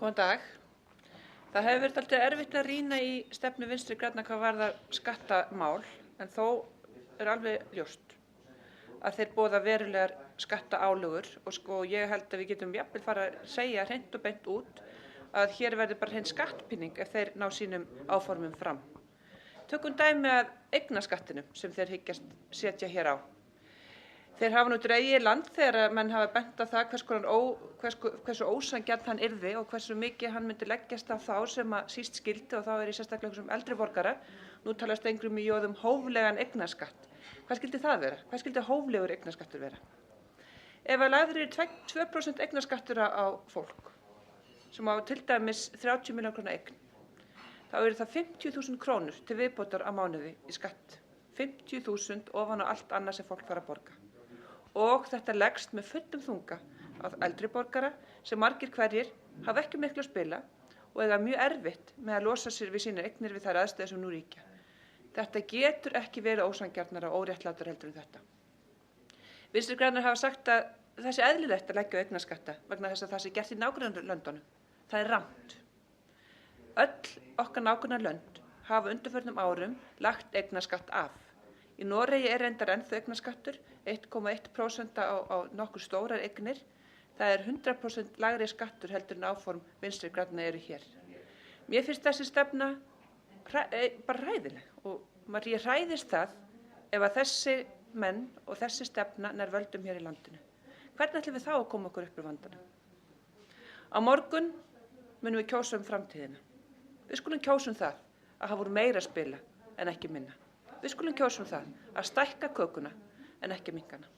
Góðan dag. Það hefur verið dálítið erfitt að rýna í stefnu Vinstri grænna hvað varðar skattamál, en þó alveg ljóst að þeir boða verulegar skattaálögur og ég held að við getum jafnvel fara að segja hreint og beint út að hér verði bara hrein skattpíning ef þeir ná sínum áformum fram. Tökum dæmi að eignaskattinum sem þeir hyggjast setja hér á. Þeir hafa nú dregið í land þegar menn hafa bent á það hversu ósanngjarn hann yrði og hversu mikið hann myndi leggjast á þá sem að síst skyldi, og þá er ég sérstaklega um eldri borgara. Nú talar Steingrímur J. hóflegan eignaskatt. Hvað skyldi það vera? Hvað skyldi hóflegur eignaskattur vera? Ef að lagður eru 2% eignaskattur á fólk sem á til dæmis 30 milljóna króna eign, þá eru það 50.000 krónur til viðbótar á mánuði í skatt. 50.000 ofan á allt annað sem fólk fara að borga. Og þetta leggst með fullum þunga á eldri borgara sem margir hverjir hafa ekki miklu að spila og eiga mjög erfitt með að losa sér við sínar eignir við þær aðstæður sem nú ríkja. Þetta getur ekki verið ósanngjarnara og óréttlátar heldur en þetta. Vinstri grænir hafa sagt að það sé eðlilegt að leggja á eignaskatta vegna þess að það sé gert í nágrannalöndunum. Það er rangt. Öll okkar nágrannalönd hafa undanförnum árum lagt eignaskatt af. Í Noregi er reyndar ennþá eignaskattur, 1,1% á nokkur stórar eignir. Það er 100% lægri skattur heldur en áform Vinstri grænna eru hér. Mér finnst þessi stefna bara hræðileg og ég hræðist það ef að þessi menn og þessi stefna nær völdum hér í landinu. Hvernig ætlum við þá að koma okkur upp úr vandanum? Á morgun munum við kjósa framtíðina. Við skulum kjósa það að hafa úr meira að spila en ekki minna. Við skulum kjósa það að stækka kökuna en ekki minnka hana.